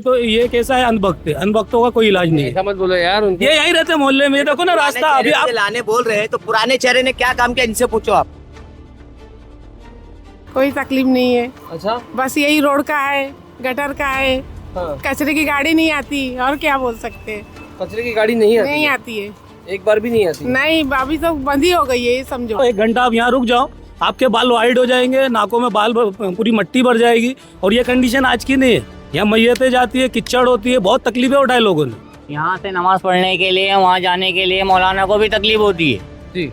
तो ये कैसा है, अनभक्त है, अनभक्तों का कोई इलाज नहीं है। ऐसा मत बोलो यार उनको। ये यही रहते मोहल्ले में, देखो ना रास्ता अभी आप लाने बोल रहे हैं तो पुराने चेहरे ने क्या काम किया, इनसे पूछो आप। कोई तकलीफ नहीं है, अच्छा बस यही रोड का है, गटर का है, हाँ। कचरे की गाड़ी नहीं आती, और क्या बोल सकते हैं। कचरे की गाड़ी नहीं आती नहीं है? आती है, एक बार भी नहीं आती? नहीं अभी तो बंद ही हो गई है, ये समझो। 1 घंटा आप यहाँ रुक जाओ, आपके बाल वाइड हो जाएंगे, नाकों में पूरी मट्टी भर जाएगी। और ये कंडीशन आज की नहीं है, यहाँ मैयतें जाती है, किच्चड़ होती है, बहुत तकलीफें उठाई लोगों ने। यहाँ से नमाज पढ़ने के लिए, वहाँ जाने के लिए मौलाना को भी तकलीफ होती है जी।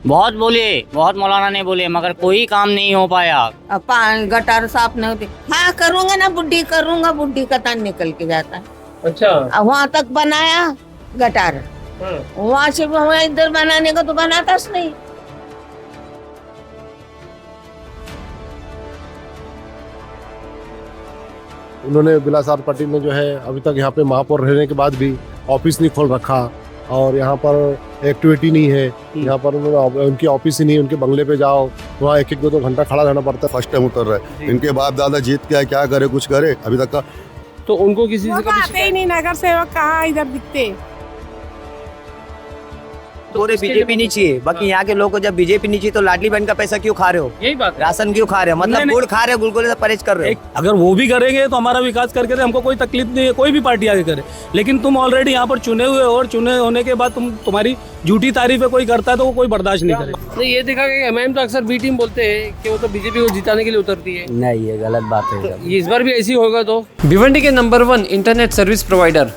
बहुत बोले, बहुत मौलाना ने बोले, मगर कोई काम नहीं हो पाया। गटार साफ नहीं होती। हाँ करूँगा ना, बुड्ढी करूँगा, बुड्ढी का तान निकल के जाता है। अच्छा वहाँ तक बनाया गटार, वहाँ से वहाँ इधर बनाने का तो बनाता नहीं। उन्होंने बिलासर पाटिल ने जो है अभी तक यहाँ पे महापौर रहने के बाद भी ऑफिस नहीं खोल रखा, और यहाँ पर एक्टिविटी नहीं है। यहाँ पर उनकी ऑफिस ही नहीं, उनके बंगले पे जाओ, वहाँ 1-2 घंटा खड़ा रहना पड़ता है। फर्स्ट टाइम उतर रहे, इनके बाप दादा जीत के क्या करे, कुछ करे अभी तक का। तो उनको किसी वो से तो कभी आते ही नहीं, नगर सेवक कहाँ इधर दिखते। पूरे बीजेपी नहीं चाहिए, बाकी यहाँ के लोगों को जब बीजेपी नहीं चाहिए तो लाडली बहन का पैसा क्यों खा रहे हो, यही बात है। राशन क्यों खा रहे हो, मतलब गुड़ खा रहे हो, गुलगुले से परहेज कर रहे हो। अगर वो भी करेंगे तो हमारा विकास करके दे, हमको कोई तकलीफ नहीं है, कोई भी पार्टी आगे करे। लेकिन तुम ऑलरेडी यहाँ पर चुने हुए हो, और चुने होने के बाद तुम्हारी झूठी तारीफें कोई करता है तो वो कोई बर्दाश्त नहीं करे। नहीं, ये देखा कि एमआईएम तो अक्सर बी टीम बोलते हैं कि वो तो बीजेपी को जिताने के लिए उतरती है। नहीं, ये गलत बात है। ये इस बार भी ऐसी होगा तो। भिवंडी के नंबर 1 इंटरनेट सर्विस प्रोवाइडर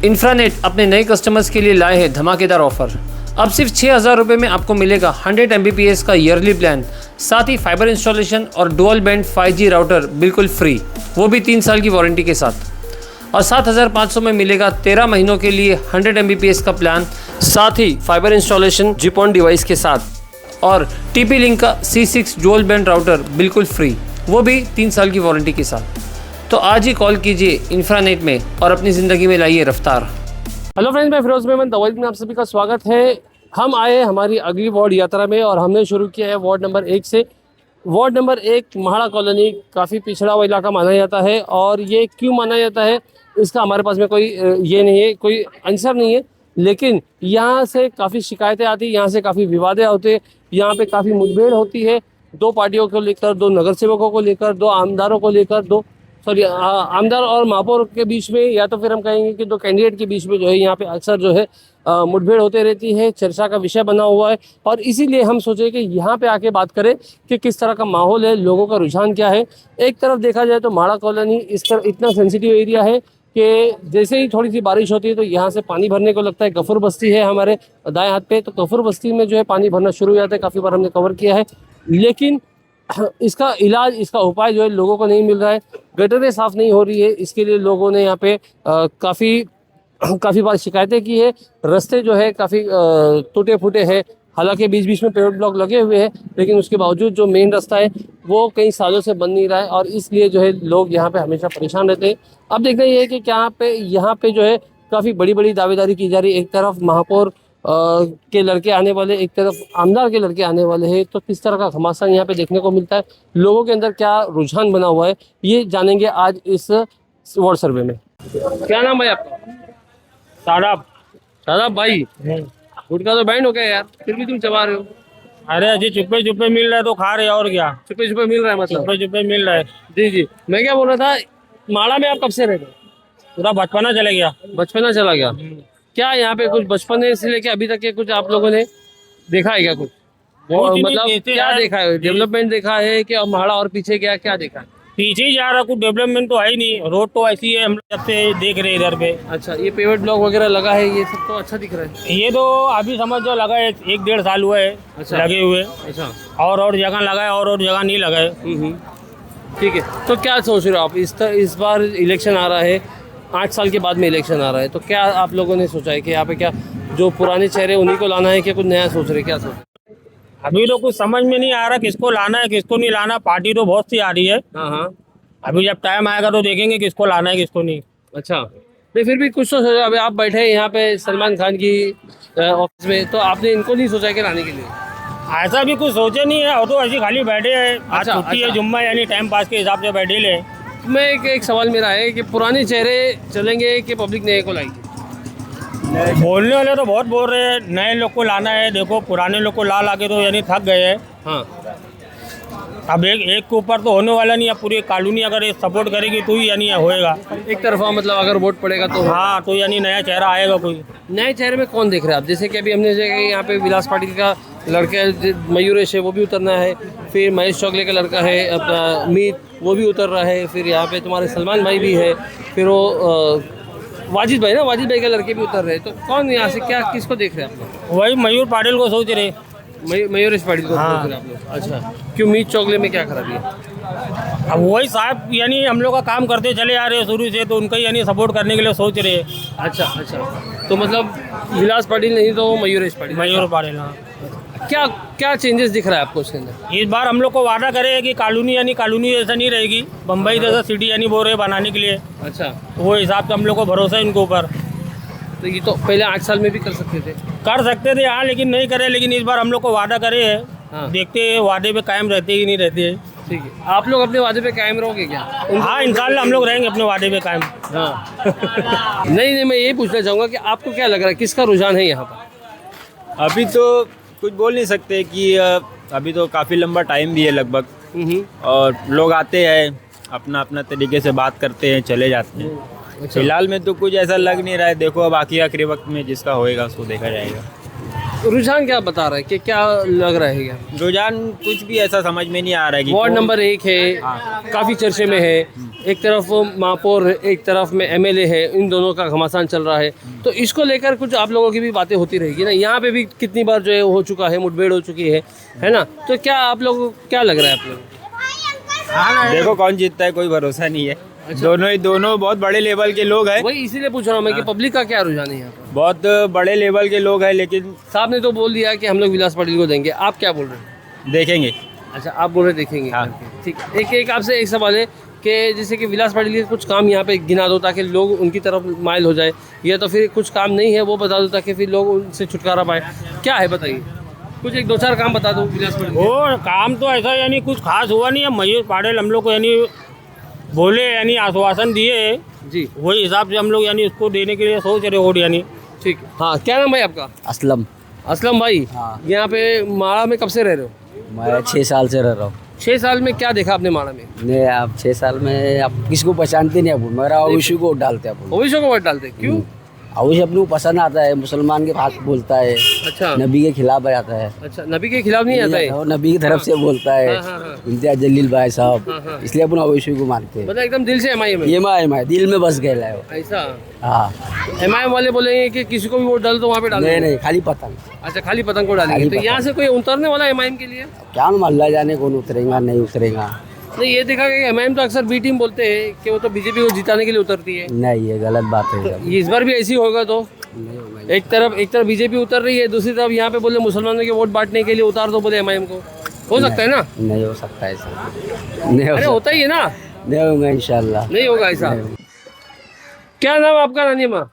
इंफ्रानेट अपने नए कस्टमर्स के लिए लाए हैं धमाकेदार ऑफर। अब सिर्फ 6,000 रुपये में आपको मिलेगा 100 Mbps का ईयरली प्लान, साथ ही फाइबर इंस्टॉलेशन और डुअल बैंड 5G राउटर बिल्कुल फ्री, वो भी 3 साल की वारंटी के साथ। और 7,500 में मिलेगा 13 महीनों के लिए 100 Mbps का प्लान, साथ ही फाइबर इंस्टॉलेशन जिपॉन डिवाइस के साथ, और TP लिंक का C6 डुअल बैंड राउटर बिल्कुल फ्री, वो भी 3 साल की वारंटी के साथ। तो आज ही कॉल कीजिए इंफ्रानेट में और अपनी ज़िंदगी में लाइए रफ्तार। हेलो फ्रेंड्स, मैं फिरोज मेमन तवाइद में आप सभी का स्वागत है। हम आए हमारी अगली वार्ड यात्रा में और हमने शुरू किया है वार्ड नंबर 1 से। वार्ड नंबर 1 महाड़ा कॉलोनी काफ़ी पिछड़ा हुआ इलाका माना जाता है, और ये क्यों माना जाता है इसका हमारे पास में कोई ये नहीं है, कोई आंसर नहीं है। लेकिन यहाँ से काफ़ी शिकायतें आती, यहाँ से काफ़ी विवादें होते, यहाँ पे काफ़ी मुठभेड़ होती है, 2 पार्टियों को लेकर, 2 नगर सेवकों को लेकर, 2 आमदारों को लेकर, आमदार और महापौर के बीच में, या तो फिर हम कहेंगे कि 2 कैंडिडेट के बीच में जो है यहाँ पे अक्सर जो है मुठभेड़ होते रहती है, चर्चा का विषय बना हुआ है। और इसीलिए हम सोचे कि यहाँ पे आके बात करें कि किस तरह का माहौल है, लोगों का रुझान क्या है। एक तरफ देखा जाए तो महाड़ा कॉलोनी इस तरह इतना सेंसिटिव एरिया है कि जैसे ही थोड़ी सी बारिश होती है तो यहाँ से पानी भरने को लगता है। गफूर बस्ती है हमारे दाएँ हाथ पे, तो गफूर बस्ती में जो है पानी भरना शुरू हो जाता है। काफ़ी बार हमने कवर किया है, लेकिन इसका इलाज, इसका उपाय जो है लोगों को नहीं मिल रहा है। गटरें साफ़ नहीं हो रही है, इसके लिए लोगों ने यहाँ पे काफ़ी बार शिकायतें की है। रास्ते जो है काफ़ी टूटे फूटे हैं, हालांकि बीच बीच में पेवर ब्लॉक लगे हुए हैं, लेकिन उसके बावजूद जो मेन रास्ता है वो कई सालों से बन नहीं रहा है, और इसलिए जो है लोग यहाँ पे हमेशा परेशान रहते हैं। अब देखना ये है कि यहाँ पे जो है काफ़ी बड़ी बड़ी दावेदारी की जा रही है। एक तरफ महापौर के लड़के आने वाले, एक तरफ आमदार के लड़के आने वाले हैं, तो किस तरह का घमासान यहाँ पे देखने को मिलता है, लोगों के अंदर क्या रुझान बना हुआ है, ये जानेंगे आज इस वार्ड सर्वे में। क्या नाम है आपका? शादाब भाई, गुटखा तो बैंड हो गया यार, फिर भी तुम चबा रहे हो। अरे अजी चुप्पे चुप्पे मिल रहा है तो खा रहे हैं, और क्या। चुपे चुपे मिल रहा है मतलब? चुप्पे चुप्पे मिल रहा है। जी जी, मैं क्या बोल रहा था, माड़ा में आप कब से रहते? पूरा बचपना चले गया। बचपना चला गया। क्या यहाँ पे कुछ बचपन से लेके अभी तक के कुछ आप लोगों ने देखा है क्या? कुछ मतलब क्या देखा है? डेवलपमेंट देखा है कि माड़ा और पीछे क्या क्या देखा है? पीछे ही जा रहा, कुछ डेवलपमेंट तो है ही नहीं। रोड तो ऐसी है, हम लोग जब से देख रहे हैं इधर पे। अच्छा, ये पेवर्ड ब्लॉक वगैरह लगा है, ये सब तो अच्छा दिख रहा है। ये तो अभी समझ जो लगा है, 1-1.5 साल हुआ है अच्छा। लगे हुए। अच्छा, और जगह लगा है, और जगह नहीं लगा है। ठीक है। तो क्या सोच रहे हो आप? इस बार इलेक्शन आ रहा है, 8 साल के बाद में इलेक्शन आ रहा है, तो क्या आप लोगों ने सोचा है कि यहाँ पे क्या जो पुराने चेहरे उन्हीं को लाना है, कि कुछ नया सोच रहे, क्या सोच रहे? अभी तो कुछ समझ में नहीं आ रहा किसको लाना है किसको नहीं लाना। पार्टी तो बहुत सी आ रही है। हाँ, अभी जब टाइम आएगा तो देखेंगे किसको लाना है किसको नहीं। अच्छा। नहीं, फिर भी कुछ तो सोचा। अभी आप बैठे हैं यहाँ पे सलमान खान की ऑफिस में, तो आपने इनको नहीं सोचा है कि लाने के लिए? ऐसा भी कुछ सोचे नहीं है, और तो ऐसे खाली बैठे हैं। आज अच्छा, छुट्टी है, अच्छा। जुम्मा, यानी टाइम पास के हिसाब से बैठे ले। में एक सवाल मेरा है कि पुराने चेहरे चलेंगे कि पब्लिक नए को लाएगी? बोलने वाले तो बहुत बोल रहे हैं, नए लोग को लाना है। देखो पुराने लोग को ला के तो यानी थक गए हैं। हाँ, अब एक के ऊपर तो होने वाला नहीं है। पूरी कॉलोनी अगर ये सपोर्ट करेगी तो ही यानी होएगा। एक तरफा मतलब अगर वोट पड़ेगा तो हाँ, तो यानी नया चेहरा आएगा कोई। नए चेहरे में कौन देख रहे हैं आप? जैसे कि अभी हमने देखा यहाँ पे विलास पाटिल का लड़का मयूरेश है, वो भी उतरना है। फिर महेश चौगले का लड़का है अपना मीत, वो भी उतर रहा है। फिर यहाँ पे तुम्हारे सलमान भाई भी है। फिर वो वाजिद भाई वाजिद भाई के लड़के भी उतर रहे हैं। तो कौन यहाँ से क्या किसको देख रहे हैं आप लोग? वही मयूर पाटिल को सोच रहे। मयूरेश पाटिल को देख रहे हैं आप लोग? अच्छा, क्यों मीत चौगले में क्या खराबी है? अब वही साहब यानी हम लोग का काम करते चले आ रहे हैं शुरू से, तो उनका यानी सपोर्ट करने के लिए सोच रहे हैं। अच्छा, तो मतलब विलास पाटिल नहीं तो मयूरेश पाटिल? मयूर पाटिल। हाँ, क्या चेंजेस दिख रहा है आपको उसके अंदर? इस बार हम लोग को वादा करे कि कॉलोनी यानी कॉलोनी जैसा नहीं रहेगी, बम्बई जैसा सिटी यानी बोल रहे बनाने के लिए। अच्छा, तो वो हिसाब से हम लोग को भरोसा है इनके ऊपर। तो ये तो पहले 8 साल में भी कर सकते थे? कर सकते थे हाँ, लेकिन नहीं करे। लेकिन इस बार हम लोग को वादा करे है। हाँ। देखते हैं वादे पे कायम रहते ही नहीं रहते हैं। ठीक है, आप लोग अपने वादे पे कायम रहोगे क्या? हाँ, इंशाल्लाह हम लोग रहेंगे अपने वादे पे कायम। हाँ। नहीं, मैं ये पूछना चाहूँगा कि आपको क्या लग रहा है, किसका रुझान है यहाँ पर? अभी तो कुछ बोल नहीं सकते कि अभी तो काफ़ी लंबा टाइम भी है लगभग, और लोग आते हैं अपना अपना तरीके से बात करते हैं, चले जाते हैं। फिलहाल में तो कुछ ऐसा लग नहीं रहा है। देखो अब आखिरी वक्त में जिसका होएगा उसको देखा जाएगा। रुझान क्या बता रहा है कि क्या लग रहा है? क्या रुझान कुछ भी ऐसा समझ में नहीं आ रहा है कि वार्ड नंबर 1 है, काफ़ी चर्चे में है। एक तरफ महापौर, एक तरफ में MLA है, इन दोनों का घमासान चल रहा है। तो इसको लेकर कुछ आप लोगों की भी बातें होती रहेगी ना? यहाँ पे भी कितनी बार जो है हो चुका है, मुठभेड़ हो चुकी है ना? तो क्या आप लोगों को क्या लग रहा है आप लोग? देखो कौन जीतता है कोई भरोसा नहीं है। दोनों बहुत बड़े लेवल के लोग हैं। वही इसीलिए पूछ रहा हूँ मैं कि पब्लिक का क्या रुझान है यहाँ पर? बहुत बड़े लेवल के लोग हैं, लेकिन साहब ने तो बोल दिया कि हम लोग विलास पाटिल को देंगे। आप क्या बोल रहे हैं? देखेंगे। अच्छा, आप बोल रहे देखेंगे। हाँ। ठीक। एक आपसे एक सवाल है कि जैसे कि विलास पाटिल के कुछ काम यहाँ पे गिना दो ताकि लोग उनकी तरफ माइल हो जाए, या तो फिर कुछ काम नहीं है वो बता दो ताकि फिर लोग उनसे छुटकारा पाए। क्या है बताइए, कुछ 1-2-4 काम बता दो विलास पाटिल। वो काम तो ऐसा यानी कुछ खास हुआ नहीं है। मयूर पाटिल हम लोग को यानी बोले यानी आश्वासन दिए जी, वही हिसाब से हम लोग यानी उसको देने के लिए सोच रहे वोट यानी। ठीक है। हाँ, क्या नाम भाई आपका? असलम भाई। यहाँ पे माड़ा में कब से रह रहे हो? मैं 6 साल से रह रहा हूँ। 6 साल में क्या देखा आपने माड़ा में? नहीं, आप 6 साल में आप किसको पहचानते नहीं। आप मेरा आयुषी को वोट डालते हैं। ओवैसी को वोट डालते? क्यों? आयुष अपने को पसंद आता है, मुसलमान के हाथ बोलता है, अच्छा, नबी के खिलाफ आता है। अच्छा, नबी के खिलाफ नहीं आता है? और नबी की तरफ से बोलता है। हाँ। इम्तियाज जलील भाई साहब, इसलिए अपन आयुषी को मानते हैं। मतलब एकदम दिल से MIM है? ये माँ दिल में बस गया है वो। ऐसा? हाँ। MIM वाले बोलेंगे कि किसी को भी वोट डाल तो वहाँ पे डालेंगे? नहीं, खाली पतंग। अच्छा, खाली पतंग को डालेंगे। खाली तो पतंग। यहाँ से कोई उतरने वाला है MIM के लिए? क्या अल्लाह जाने कौन उतरेगा नहीं उतरेगा। नहीं, ये देखा कि MIM तो अक्सर B टीम बोलते हैं कि वो तो बीजेपी को जिताने के लिए उतरती है। नहीं, ये गलत बात है। ये इस बार भी ऐसी होगा तो? एक तरफ बीजेपी उतर रही है, दूसरी तरफ यहाँ पे बोले मुसलमानों के वोट बांटने के लिए उतार दो बोले MIM को। हो सकता है ना? नहीं हो सकता ऐसा। नहीं अरे होता ही है ना? नहीं होगा इंशाल्लाह। नहीं होगा ऐसा। क्या नाम आपका रानीमा?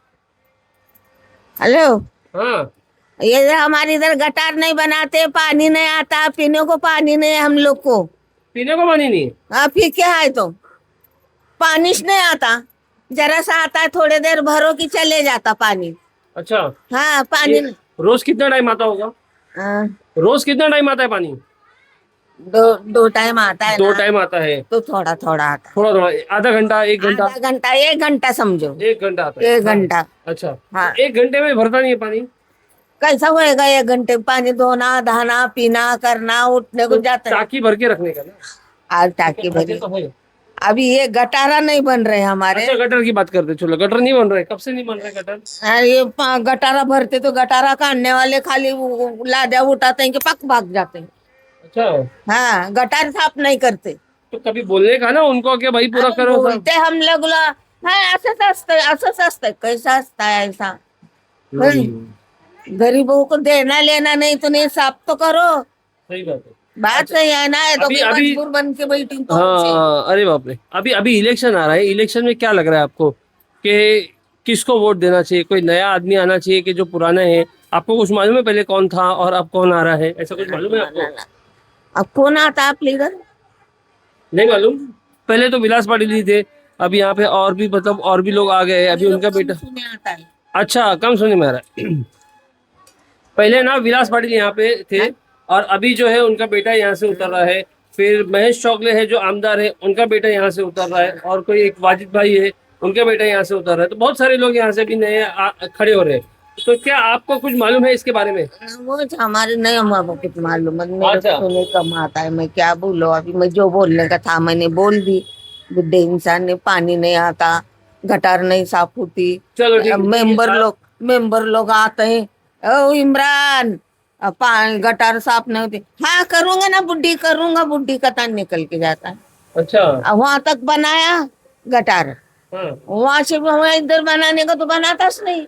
हेलो, हाँ, ये हमारे इधर गटार नहीं बनाते, पानी नहीं आता, पीने को पानी नहीं है हम लोग को। पीने को पानी नहीं? हाँ, फिर क्या है तो पानी नहीं आता, जरा सा आता है, थोड़ी देर भरो कि चले जाता पानी। अच्छा, हाँ, पानी रोज कितना टाइम आता होगा? हाँ, रोज कितना टाइम आता है पानी? 2 टाइम आता है 2 ना, टाइम आता है। तो थोड़ा थोड़ा आता। थोड़ा आधा घंटा, 1 घंटा? आधा घंटा, 1 घंटा समझो। 1 घंटा आता है? 1 घंटा। अच्छा, हाँ। 1 घंटे में भरता नहीं है पानी? कैसा होएगा 1 घंटे? पानी धोना, धाना, पीना, करना, उठने को जाता है। टाकी भर के रखने का ना? आज टाकी भरी। तो है। अभी ये गटारा नहीं बन रहे हमारे। अच्छा, गटर की बात करते, चलो गटर नहीं बन रहे? कब से नहीं बन रहे गटर? ये गटारा भरते तो गटारा काटने वाले खाली लादिया उठाते हैं कि पक भाग जाते हैं। अच्छा, हाँ, गटार साफ नहीं करते। तो कभी बोलने का ना उनको कि भाई पूरा करो। बोलते हम लोग हाँ, असंच असतं कैसा असता है ऐसा। गरीबों को देना लेना नहीं तो नहीं, साफ तो करो। सही बात है, बात सही है ना? तो अभी मजबूर बन के बैठी तो हाँ। अरे बाप रे, अभी इलेक्शन आ रहा है। इलेक्शन में क्या लग रहा है आपको कि किसको वोट देना चाहिए? कोई नया आदमी आना चाहिए कि जो पुराना है? आपको कुछ मालूम है पहले कौन था और अब कौन आ रहा है? ऐसा कुछ मालूम है आपको? अब कौन आता आप लीडर? नहीं मालूम? पहले तो विलास पाटिल ही थे, अब यहाँ पे और भी मतलब और भी लोग आ गए हैं, अभी उनका बेटा। सुने आता है। अच्छा, कम सुने में आ रहा है। पहले ना विलास पाटिल यहाँ पे थे और अभी जो है उनका बेटा यहाँ से उतर रहा है। फिर महेश चौगले है जो आमदार है, उनका बेटा यहाँ से उतर रहा है, और कोई एक वाजिद भाई है, उनका बेटा यहाँ से उतर रहा है। तो बहुत सारे लोग यहाँ से भी नए खड़े हो रहे हैं। तो क्या आपको कुछ मालूम है इसके बारे में? वो हमारे नहीं, हमारे कुछ मालूम है, मेरे अच्छा। को नहीं कम आता है। मैं क्या बोलूं, अभी मैं जो बोलने का था मैंने बोल दी। बुढ़े इंसान ने पानी नहीं आता, गटार नहीं साफ होती, चलो ठीक है। मेंबर लोग आते हैं, ओ इमरान गटार साफ नहीं होती। हाँ करूंगा ना बुढ़ी, करूंगा, बुढ़ी का तान निकल के जाता है। अच्छा। वहां तक बनाया गटार, हाँ। वहां से वहां इधर बनाने का तो बनाता नहीं।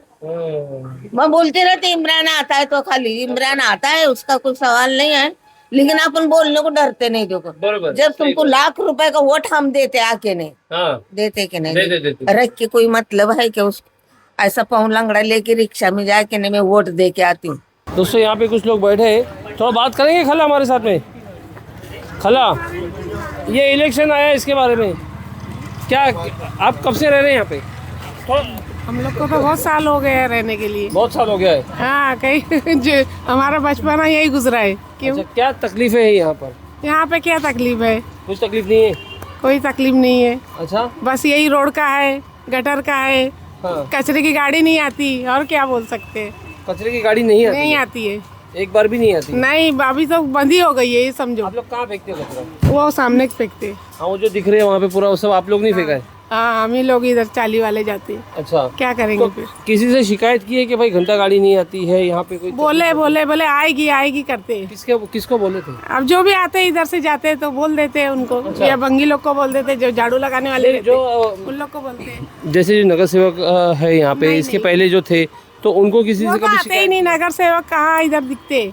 मैं बोलते रहते इमरान आता है, तो खाली इमरान आता है, उसका कोई सवाल नहीं है, लेकिन अपन बोलने को डरते नहीं। देखो बरोबर, जब सही तुमको बात। लाख रुपए का वोट हम देते आके नहीं हाँ, देते कि नहीं देते। रख के कोई मतलब है कि उस ऐसा पाँव लंगड़ा लेके रिक्शा में जाके नहीं मैं वोट दे के आती हूँ। दोस्तों यहाँ पे कुछ लोग बैठे हैं, थोड़ा बात करेंगे खला हमारे साथ में। खला, ये इलेक्शन आया है, इसके बारे में क्या, आप कब से रह रहे हैं यहाँ पे? हम लोग को तो बहुत साल हो गए हैं रहने के लिए। बहुत साल हो गया है। हाँ कहीं जो हमारा बचपना यही गुजरा है। क्यों? अच्छा, क्या तकलीफ है यहाँ पर? यहाँ पे क्या तकलीफ है? कुछ तकलीफ नहीं है? कोई तकलीफ नहीं है, अच्छा। बस यही रोड का है, गटर का है, हाँ। कचरे की गाड़ी नहीं आती, और क्या बोल सकते हैं। कचरे की गाड़ी नहीं आती? नहीं आती है, एक बार भी नहीं आती? नहीं, अभी तो बंद ही हो गई है, ये समझो। आप लोग कहाँ फेंकते हो कचरा? वो सामने फेंकते हैं। हाँ, वो जो दिख रहे हैं वहाँ पे पूरा, वो सब आप लोग नहीं फेंका है? हाँ, हम ही लोग इधर चाली वाले जाते हैं। अच्छा, क्या करेंगे तो फिर? किसी से शिकायत की है कि भाई घंटा गाड़ी नहीं आती है यहाँ पे? कोई बोले आएगी करते हैं। किसको बोले थे? अब जो भी आते हैं इधर से जाते हैं तो बोल देते हैं उनको। अच्छा। या बंगी लोग को बोल देते हैं, जो झाड़ू लगाने वाले रहते जो हैं, उन लोग को बोलते हैं। जैसे जो नगर सेवक है यहाँ पे, इसके पहले जो थे, तो उनको किसी वो से तो कभी आते ही नहीं, नगर सेवक कहाँ इधर दिखते।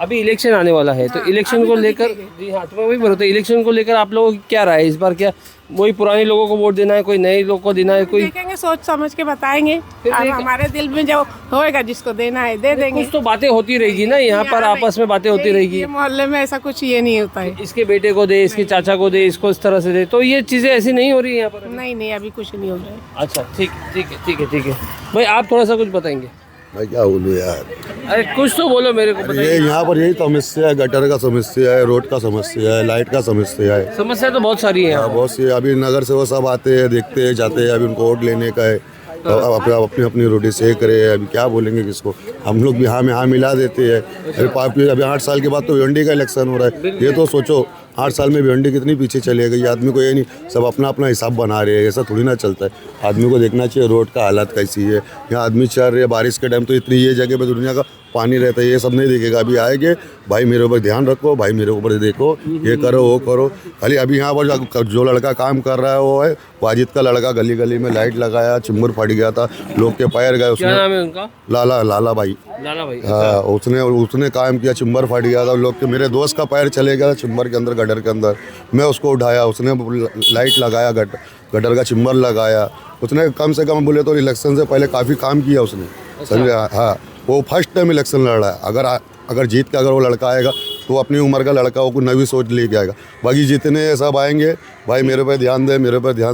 अभी इलेक्शन आने वाला है, तो हाँ, इलेक्शन अभी को तो लेकर, दिखेंगे। जी हाँ, तो मैं वही बोल रहा था, इलेक्शन को लेकर आप लोगों की क्या राय है इस बार? क्या वही पुराने लोगों को वोट देना है, कोई नए लोग को देना है? कोई देखेंगे, सोच समझ के बताएंगे। फिर अब एक- हमारे दिल में जो होएगा, जिसको देना है दे देंगे। कुछ तो बातें होती रहेगी ना यहाँ पर, यहाँ आपस में बातें होती रहेगी। ये मोहल्ले में ऐसा कुछ ये नहीं होता है। इसके बेटे को दे, इसके चाचा को दे, इसको इस तरह से दे, तो ये चीजें ऐसी नहीं हो रही है यहाँ पर? नहीं, अभी कुछ नहीं हो रहा है। अच्छा, ठीक है। भाई आप थोड़ा सा कुछ बताएंगे? मैं क्या बोलूँ यार, अरे कुछ तो बोलो मेरे को, ये बताइए। यहाँ पर यही समस्या है, गटर का समस्या है, रोड का समस्या है, लाइट का समस्या है। समस्या तो बहुत सारी है यहाँ। बहुत सी, अभी नगर से वो सब आते हैं, देखते हैं, जाते हैं, अभी उनको वोट लेने का है, तो अब अपनी अपनी रोटी से करे। अभी क्या बोलेंगे किसको, हम लोग भी हाँ में हाँ मिला देते हैं। अरे पापी, अभी 8 साल के बाद तो भिवंडी का इलेक्शन हो रहा है, ये तो सोचो 8 साल में भिवंडी कितनी पीछे चले गई। आदमी को ये नहीं, सब अपना अपना हिसाब बना रहे हैं, ऐसा थोड़ी ना चलता है। आदमी को देखना चाहिए रोड का हालत कैसी है। यहाँ आदमी चल रहे हैं, बारिश के टाइम तो इतनी ये जगह पे दुनिया का पानी रहता है, ये सब नहीं देखेगा। अभी आएंगे, भाई मेरे ऊपर ध्यान रखो, भाई मेरे ऊपर देखो, ये करो वो करो। खाली अभी यहाँ पर जो लड़का काम कर रहा है वो है वाजिद का लड़का, गली गली में लाइट लगाया, चिम्बर फट गया था, लोग के पैर गए। क्या नाम है उनका? लाला भाई। लाला भाई। हाँ, उसने काम किया, चिम्बर फट गया था, लोग के, मेरे दोस्त का पैर चले गया था चिम्बर के अंदर, गटर के अंदर। मैं उसको उठाया, उसने लाइट लगाया, गटर का चिम्बर लगाया। उसने कम से कम बोले तो इलेक्शन से पहले काफ़ी काम किया उसने, समझे? हाँ, वो फर्स्ट टाइम इलेक्शन लड़ रहा है। अगर जीत के अगर वो लड़का आएगा तो अपनी उम्र का लड़का वो नवी सोच लेके आएगा। बाकी जितने सब आएंगे, भाई मेरे पे ध्यान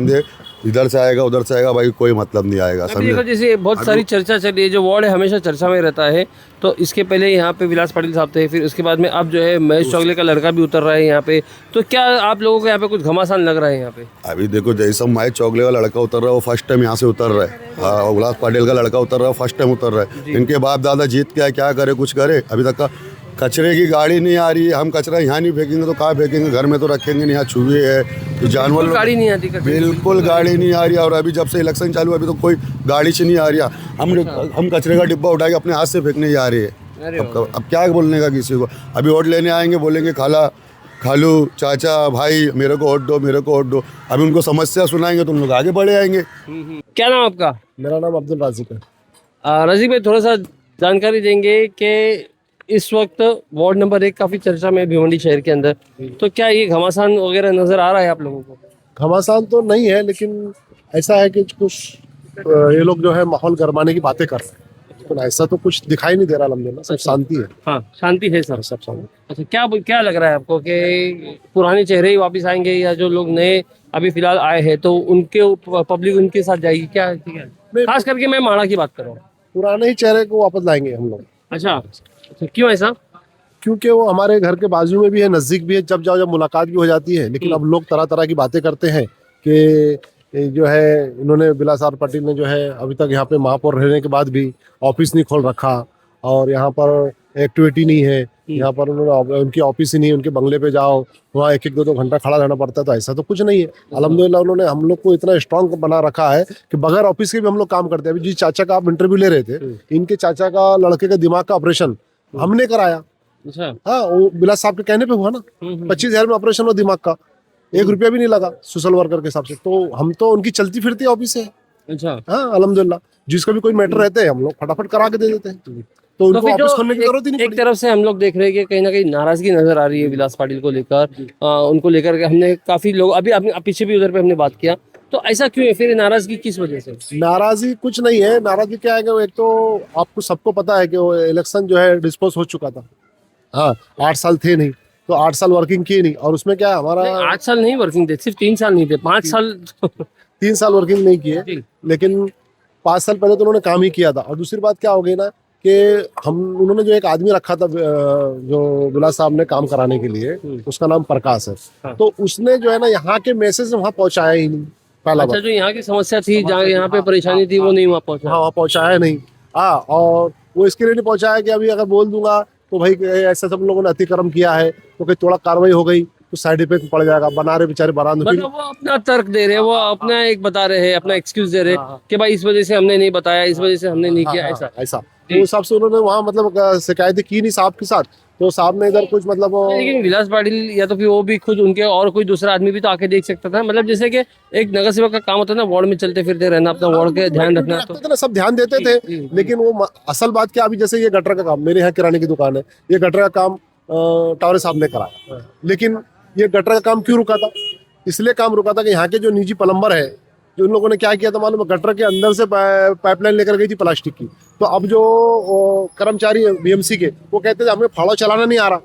दे, इधर से आएगा उधर से आएगा, भाई कोई मतलब नहीं आएगा, अभी देखो, जैसे बहुत सारी चर्चा चल रही है, जो वार्ड है हमेशा चर्चा में रहता है। तो इसके पहले यहाँ पे विलास पाटिल साहब थे, फिर उसके बाद में अब जो है महेश चौगले का लड़का भी उतर रहा है यहाँ पे। तो क्या आप लोगों को यहाँ पे कुछ घमासान लग रहा है यहाँ पे? अभी देखो, जैसा महेश चौगले का लड़का उतर रहा है वो फर्स्ट टाइम यहाँ से उतर रहा है। हाँ, विलास पाटिल का लड़का उतर रहा है, फर्स्ट टाइम उतर रहा है। इनके बाप दादा जीत के क्या करे, कुछ करे, अभी तक का कचरे की गाड़ी नहीं आ रही है। हम कचरा यहाँ नहीं फेंकेंगे तो कहाँ फेंकेंगे, घर में तो रखेंगे नहीं, यहाँ चूहे है, तो जानवर गाड़ी नहीं आती? बिल्कुल गाड़ी नहीं आ रही है। और अभी जब से इलेक्शन चालू है, अभी तो कोई गाड़ी से नहीं आ रही है। हम कचरे का डिब्बा उठा के अपने हाथ से फेंकने जा रही है। अब क्या बोलने का किसी को। अभी वोट लेने आएंगे, बोलेंगे खालू चाचा भाई मेरे को वोट दो। अभी उनको समस्या सुनाएंगे तो उन लोग आगे बढ़े आएंगे। क्या नाम आपका? मेरा नाम अब्दुल राजिक है। रजीक भाई, थोड़ा सा जानकारी देंगे कि इस वक्त वार्ड नंबर 1 काफ़ी चर्चा में है भिवंडी शहर के अंदर, तो क्या ये घमासान वगैरह नज़र आ रहा है आप लोगों को? घमासान तो नहीं है, लेकिन ऐसा है कि कुछ ये लोग जो है माहौल गरमाने की बातें कर रहे हैं। लेकिन ऐसा तो कुछ दिखाई नहीं दे रहा अल्हम्दुलिल्लाह, सब शांति है। हाँ, शांति है सर। सब शांति। अच्छा, क्या लग रहा है आपको कि पुराने चेहरे ही वापस आएंगे या जो लोग नए अभी फिलहाल आए हैं तो उनके पब्लिक उनके साथ जाएगी क्या? खास करके मैं माड़ा की बात कर रहा हूँ। पुराने ही चेहरे को वापस लाएंगे हम लोग। अच्छा, क्यों ऐसा? क्योंकि वो हमारे घर के बाजू में भी है, नजदीक भी है, जब जाओ जब मुलाकात भी हो जाती है। लेकिन अब लोग तरह तरह की बातें करते हैं कि जो है इन्होंने बिलासर पाटिल ने जो है अभी तक यहाँ पे महापौर रहने के बाद भी ऑफिस नहीं खोल रखा और यहाँ पर एक्टिविटी नहीं है। यहाँ पर उन्होंने उनकी ऑफिस ही नहीं, उनके बंगले पे जाओ वहाँ एक दो घंटा खड़ा रहना पड़ता है। तो ऐसा तो कुछ नहीं है। अल्हम्दुलिल्लाह उन्होंने हम लोग को इतना स्ट्रांग बना रखा है कि बगैर ऑफिस के भी हम लोग काम करते हैं। अभी जिस चाचा का आप इंटरव्यू ले रहे थे, इनके चाचा का लड़के का दिमाग का ऑपरेशन हमने कराया। अच्छा, हाँ, वो बिलास साहब के कहने पे हुआ ना। 25,000 में ऑपरेशन हुआ दिमाग का, 1 रुपया भी नहीं लगा सोशल वर्कर के हिसाब से। तो हम तो उनकी चलती फिरती ऑफिस है। अच्छा। हाँ, अल्हम्दुलिल्लाह जिसका भी कोई मैटर रहते हैं हम लोग फटाफट करा के दे देते हैं। तो उनको फिर ऑफिस जो खोलने की जरूरत ही नहीं एक पड़ी। तरफ से हम लोग देख रहे हैं कि कहीं ना कहीं नाराजगी नजर आ रही है विलास पाटिल को लेकर, उनको लेकर के हमने काफी लोग अभी पीछे भी उधर पे हमने बात किया। तो ऐसा क्यों है फिर, नाराजगी किस वजह से? नाराजगी कुछ नहीं है। नाराजगी क्या है कि एक तो आपको सबको पता है कि वो इलेक्शन जो है डिस्पोज हो चुका था। हाँ, 8 साल थे नहीं तो 8 साल वर्किंग किए नहीं। और उसमें क्या है हमारा 8 साल नहीं वर्किंग थे, सिर्फ 3 साल नहीं थे, 5 साल 3 साल वर्किंग नहीं किए, लेकिन 5 साल पहले तो उन्होंने काम ही किया था। और दूसरी बात क्या हो गई ना कि उन्होंने जो एक आदमी रखा था जो बिलास साहब ने काम कराने के लिए, उसका नाम प्रकाश है। हाँ। तो उसने जो है ना यहाँ के मैसेज वहाँ पहुँचाया ही नहीं। पहला अच्छा, जो यहाँ की समस्या थी, जहाँ यहाँ पे परेशानी थी, वो नहीं वहाँ पहुँचा। हाँ, वहाँ पहुँचाया नहीं। हाँ, और वो इसके लिए नहीं पहुँचाया कि अभी अगर बोल दूंगा तो भाई ऐसा सब लोगों ने अतिक्रम किया है तो कहीं थोड़ा कार्रवाई हो गई तो साइड इफेक्ट पड़ जाएगा। बना रहे बेचारे बरामद। मतलब वो अपना तर्क दे रहे हैं, वो अपना एक बता रहे हैं, अपना एक्सक्यूज दे रहे हैं कि भाई इस वजह से हमने नहीं बताया, इस वजह से हमने नहीं किया। ऐसा तो उस हिसाब से उन्होंने वहाँ मतलब शिकायतें की नहीं साहब के साथ। तो साहब ने इधर कुछ मतलब लेकिन विलास पाटिल या तो फिर वो भी खुद उनके और कोई दूसरा आदमी भी तो आके देख सकता था। मतलब जैसे कि एक नगर सेवक का काम होता है ना, वार्ड में चलते फिरते रहना, अपना वार्ड के ध्यान रखना। तो रखते थे ना, सब ध्यान देते थे। लेकिन वो असल बात क्या, अभी जैसे ये गटर का काम, मेरे यहाँ किराने की दुकान है, ये गटर का काम टावरे साहब ने कराया। लेकिन ये गटर का काम क्यों रुका था? इसलिए काम रुका था कि यहाँ के जो निजी प्लम्बर है, जो उन लोगों ने क्या किया था मालूम है, गटर के अंदर से पाइपलाइन लेकर गई थी प्लास्टिक की। तो अब जो कर्मचारी है बीएमसी के, वो कहते थे हमें फाड़ा चलाना नहीं आ रहा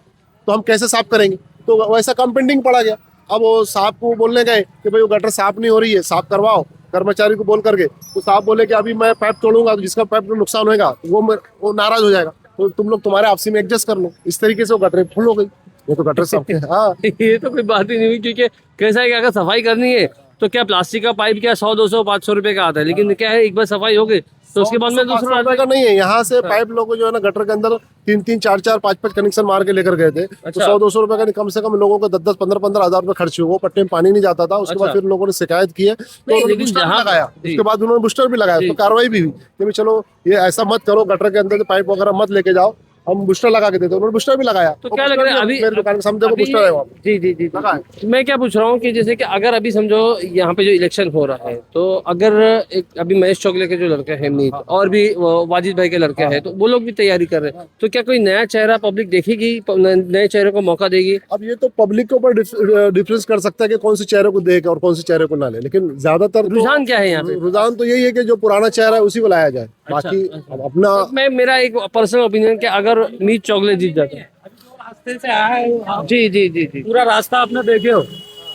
तो हम कैसे साफ करेंगे। तो वैसा काम पेंडिंग पड़ा गया। अब वो साहब को बोलने गए कि भाई वो गटर साफ नहीं हो रही है, साफ करवाओ, कर्मचारी को बोल करके। तो साहब बोले कि अभी मैं पाइप तोड़ूंगा तो जिसका पाइप में नुकसान होगा वो नाराज हो जाएगा, तो तुम लोग तुम्हारे आपसी में एडजस्ट कर लो। इस तरीके से वो गटर फुल हो गई। वो तो गटर साफ हाँ ये तो कोई बात ही नहीं हुई, क्योंकि कैसा है कि अगर सफाई करनी है तो क्या प्लास्टिक का पाइप क्या 100, 200, 500 रुपए का आता है। लेकिन क्या है, एक बार सफाई हो गई तो उसके बाद में दूसरा रुपए का नहीं है। यहाँ से पाइप लोगों जो है ना गटर के अंदर 3-3, 4-4, 5-5 कनेक्शन मार के लेकर गए थे। तो 100-200 रुपए का नहीं, कम से कम लोगों को 10-10, 15-15 हजार रुपए खर्च हुए। वो पट्टे में पानी नहीं जाता था। उसके बाद फिर लोगों ने शिकायत की है तो उन्होंने बूस्टर लगाया। उसके बाद उन्होंने बूस्टर भी लगाया, तो कार्रवाई भी हुई कि चलो ये ऐसा मत करो, गटर के अंदर पाइप वगैरह मत लेके जाओ, हम बूस्टर लगा के देते। उन्होंने बूस्टर भी लगाया। तो क्या लग रहा है अभी मेरे दुकान के सामने बूस्टर है वहाँ पे। जी मैं क्या पूछ रहा हूँ कि जैसे कि अगर अभी समझो यहाँ पे जो इलेक्शन हो रहा है, तो अगर एक अभी महेश चौगले के जो लड़के हैं मीत, और भी वाजिद भाई के लड़के हैं, तो वो लोग भी तैयारी कर रहे हैं। तो क्या कोई नया चेहरा पब्लिक देखेगी, नए चेहरे को मौका देगी? अब ये तो पब्लिक के ऊपर डिफरेंस कर सकता है कि कौन से चेहरे को देखे और कौन से चेहरे को ना ले। लेकिन ज्यादातर रुझान क्या है यहाँ पे? रुझान तो यही है कि जो पुराना चेहरा है उसी को लाया जाए। बाकी अपना मैं मेरा एक पर्सनल ओपिनियन कि अगर मीत चौगले जीत जाते हैं। रास्ते से आया जी पूरा रास्ता आपने देखे हो,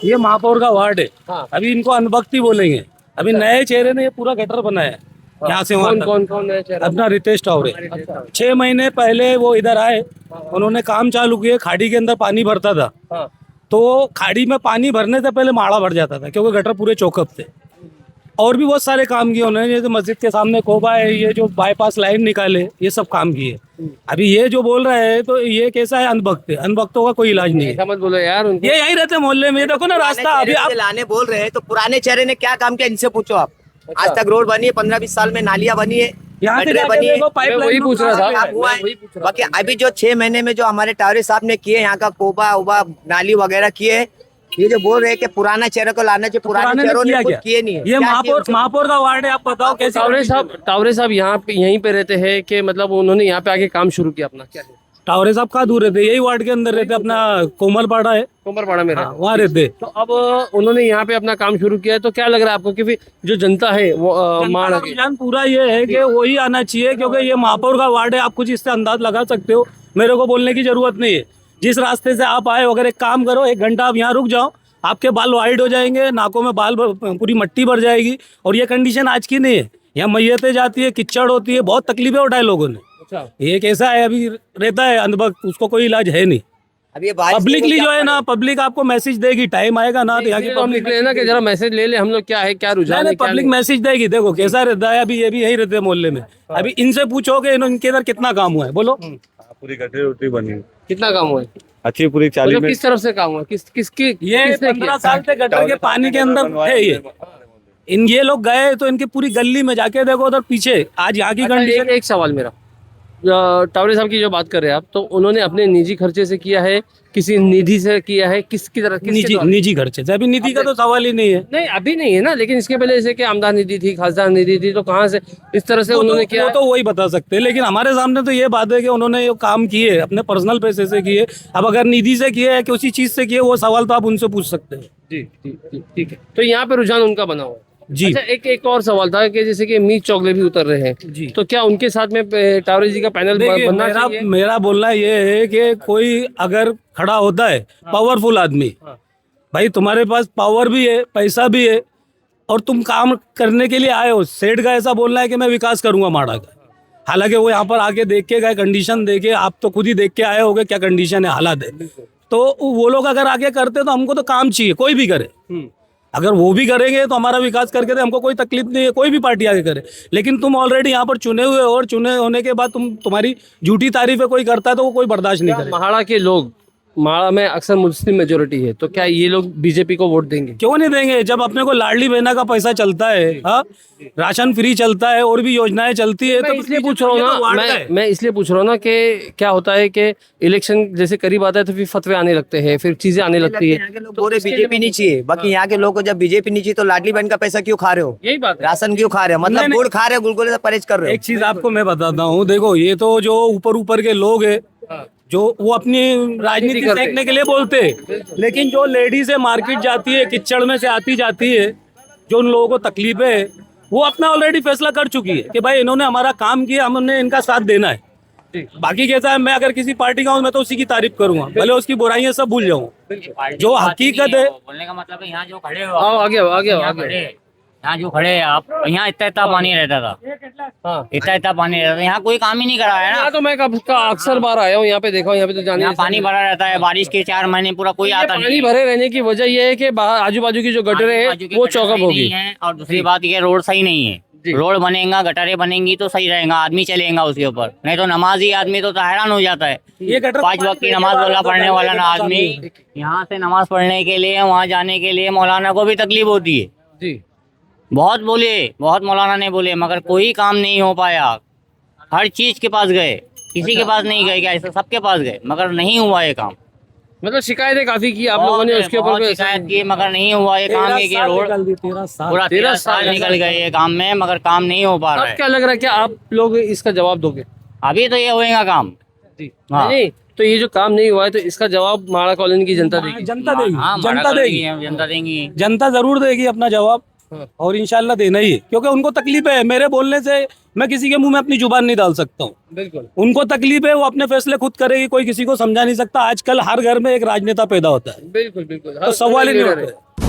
ये महापौर का वार्ड है। अभी इनको अनभक्ति बोलेंगे। अभी नए चेहरे ने ये पूरा गटर बनाया है यहाँ से वहाँ तक। कौन नया चेहरा? अपना रितेश टावरे 6 महीने पहले वो इधर आए, उन्होंने काम चालू किए। खाड़ी के अंदर पानी भरता था, तो खाड़ी में पानी भरने से पहले माड़ा भर जाता था क्योंकि गटर पूरे चौकअप थे। और भी बहुत सारे काम किए उन्होंने, जैसे मस्जिद के सामने कोबा है, ये जो बाईपास लाइन निकाले, ये सब काम किए। अभी ये जो बोल रहे हैं तो ये कैसा है, अनभक्त है। अनभक्तों का कोई इलाज नहीं है। ऐसा मत बोलो यार, उनको ये यही रहते मोहल्ले में। देखो ना रास्ता अभी आप लाने बोल रहे हैं तो पुराने चेहरे ने क्या काम किया इनसे पूछो आप। आज तक रोड बनी है, 15-20 साल में नालियां बनी है, यहाँ से गटरें बनी है। पाइप वही पूछ रहा था। काम हुआ है। बाकी अभी जो 6 महीने में जो हमारे टावरे साहब ने किए, यहाँ का कोबा उबा नाली वगैरह किए, ये जो बोल रहे हैं कि पुराना चेहरे को लाना चाहिए, पुराने चेहरों ने कुछ किए नहीं है। ये महापौर का वार्ड है, आप बताओ कैसे। टावरे साहब यहाँ पे यहीं पे रहते हैं कि मतलब उन्होंने यहाँ पे आके काम शुरू किया अपना? क्या है टावरे साहब कहाँ दूर रहते, यही वार्ड के अंदर रहते, अपना कोमलपाड़ा है, कोमरपाड़ा में हाँ, वहाँ रहते। तो अब उन्होंने यहाँ पे अपना काम शुरू किया है, तो क्या लग रहा है आपको कि फिर जो जनता है वो मान जनता का रुझान पूरा ये है कि वही आना चाहिए, क्योंकि ये महापौर का वार्ड है, आप कुछ इससे अंदाज लगा सकते हो, मेरे को बोलने की जरूरत नहीं है। जिस रास्ते से आप आए, अगर एक काम करो, 1 घंटा आप यहाँ रुक जाओ, आपके बाल वाइड हो जाएंगे, नाकों में बाल पूरी मट्टी भर जाएगी। और ये कंडीशन आज की नहीं है, यहाँ मैयतें जाती है, कीचड़ होती है, बहुत तकलीफें उठाए लोगों ने। ये कैसा है, अभी रहता है अंधभक्त, उसको कोई इलाज है नहीं। अब ये बारिश पब्लिकली जो है ना, पब्लिक आपको मैसेज देगी, टाइम आएगा ना तो यहाँ की हम पब्लिक निकले ना कि जरा मैसेज ले ले हम लोग, क्या है, क्या रुझान है, क्या पब्लिक नहीं। मैसेज देगी। देखो कैसा रहता है, अभी ये भी यही रहते हैं मोहल्ले में। अभी इनसे पूछो कि इनके इधर कितना काम हुआ है, बोलो। पूरी गटरी रोटी बनी, कितना काम हुआ है, अच्छी पूरी 40 मतलब में। किस तरफ से काम हुआ, किसकी ये किसने 15 किया? साल से गटर के पानी के अंदर है ये लोग गए तो इनकी पूरी गली में जाके देखो उधर पीछे, आज यहाँ की अच्छा, कंडीशन। एक सवाल मेरा, टावरे साहब की जो बात कर रहे हैं आप, तो उन्होंने अपने निजी खर्चे से किया है, किसी निधि से किया है, किसकी तरह, निजी खर्चे से, अभी निधि का तो सवाल ही नहीं है। नहीं अभी नहीं है ना, लेकिन इसके पहले जैसे कि आमदार निधि थी, खासदार निधि थी, तो कहाँ से इस तरह से उन्होंने किया वो तो वही बता सकते हैं, लेकिन हमारे सामने तो ये बात है कि उन्होंने ये काम किए अपने पर्सनल पैसे से किए। अब अगर निधि से किए या किसी चीज से किए, वो सवाल तो आप उनसे पूछ सकते हैं। जी ठीक है। तो यहाँ पे रुझान उनका बना हुआ है। जी। अच्छा, एक और सवाल था कि जैसे कि मीत चौगले भी उतर रहे हैं, जी। तो क्या उनके साथ में टावरे जी का पैनल देखिए, बनना चाहिए? मेरा बोलना ये है कि कोई अगर खड़ा होता है पावरफुल आदमी, भाई तुम्हारे पास पावर भी है, पैसा भी है, और तुम काम करने के लिए आए हो। सेठ का ऐसा बोलना है कि मैं विकास करूंगा माड़ा का, हालांकि वो यहाँ पर आके देख के गए, कंडीशन देखे, आप तो खुद ही देख के आए होगे क्या कंडीशन है, हालात है। तो वो लोग अगर आगे करते तो हमको तो काम चाहिए, कोई भी करे। अगर वो भी करेंगे तो हमारा विकास करके दे, हमको कोई तकलीफ नहीं है, कोई भी पार्टी आगे करे। लेकिन तुम ऑलरेडी यहाँ पर चुने हुए हो, और चुने होने के बाद तुम्हारी झूठी तारीफें कोई करता है तो वो कोई बर्दाश्त नहीं करे। महाड़ा के लोग, महाड़ा में अक्सर मुस्लिम मेजोरिटी है, तो क्या ये लोग बीजेपी को वोट देंगे? क्यों नहीं देंगे, जब अपने को लाडली बहना का पैसा चलता है, हाँ, राशन फ्री चलता है, और भी योजनाएं चलती है, मैं तो इसलिए पूछ रहा हूँ ना, मैं इसलिए पूछ रहा हूँ ना कि क्या होता है कि इलेक्शन जैसे करीब आता है तो फिर फतवे आने लगते हैं, फिर चीजें आने लगती है। यहाँ के लोग बोल रहे बीजेपी नहीं चाहिए, बाकी यहाँ के लोग को जब बीजेपी नहीं चाहिए तो लाडली बहन का पैसा क्यों खा रहे हो, यही बात है। राशन क्यों खा रहे हो, मतलब गुड़ खा रहे हो, गुलगुले से परहेज कर रहे हो। एक चीज आपको मैं बताता हूँ, देखो ये तो जो ऊपर के लोग है, जो वो अपनी राजनीति देखने के लिए बोलते हैं, लेकिन जो लेडीज है मार्केट जाती है, किचड़ में से आती जाती है, जो उन लोगों को तकलीफें है, वो अपना ऑलरेडी फैसला कर चुकी है कि भाई इन्होंने हमारा काम किया, हमने इनका साथ देना है। बाकी कैसा है, मैं अगर किसी पार्टी का हूँ मैं तो उसी की तारीफ करूंगा, भले उसकी बुराइयां सब भूल जाऊँ। जो हकीकत है, बोलने का मतलब है यहाँ जो खड़े हो, आओ आगे आओ, आगे आओ, यहाँ आगे खड़े, यहाँ जो खड़े हैं आप, यहाँ इतना पानी रहता था, हाँ। इतना पानी रहता था, यहाँ कोई काम ही नहीं करा है ना। यहाँ तो मैं अक्सर बार आया हूँ, यहाँ पे देखा हूँ, यहाँ पे तो जाने यहाँ पानी भरा रहता है, बारिश के 4 महीने पूरा कोई आता पानी नहीं। भरे रहने की वजह ये है कि बाहर आजू बाजू की जो गटरें हैं आजू-बाजू की वो गटर चौकअप सही होगी। नहीं है, और दूसरी बात ये रोड सही नहीं है। रोड बनेगा, गटरें बनेंगी तो सही रहेगा, आदमी चलेगा उसके ऊपर, नहीं तो नमाजी आदमी तो हैरान हो जाता है। ये गटर 5 वक्त की नमाज बोला पढ़ने वाला ना आदमी, यहाँ से नमाज पढ़ने के लिए वहाँ जाने के लिए मौलाना को भी तकलीफ होती है। जी, बहुत बोले, बहुत मौलाना ने बोले, मगर कोई काम नहीं हो पाया। हर चीज के पास गए, किसी के पास नहीं गए क्या, ऐसा सबके पास गए, मगर नहीं हुआ ये काम। मतलब शिकायतें काफी की आप लोगों ने उसके ऊपर बहुत कोई शिकायत की, मगर नहीं हुआ ये काम। ये रोड 13 साल पूरा 13 साल निकल गए ये काम में, मगर काम नहीं हो पा रहा अब है। क्या लग रहा है कि आप लोग इसका जवाब दोगे? अभी तो ये होएगा काम। जी, हाँ। नहीं तो ये जो काम नहीं हुआ है तो इसका जवाब महाड़ा कॉलोनी की जनता देगी। जनता देगी, हाँ, जनता देगी, जनता देंगी। जनता जरूर देगी अपना जवाब, हाँ। और इंशाल्लाह देना ही है, क्योंकि उनको तकलीफ है। मेरे बोलने से मैं किसी के मुंह में अपनी जुबान नहीं डाल सकता हूँ। बिल्कुल, उनको तकलीफ है, वो अपने फैसले खुद करेगी, कोई किसी को समझा नहीं सकता। आजकल हर घर में एक राजनेता पैदा होता है, बिल्कुल बिल्कुल, तो सवाल ही नहीं होता है।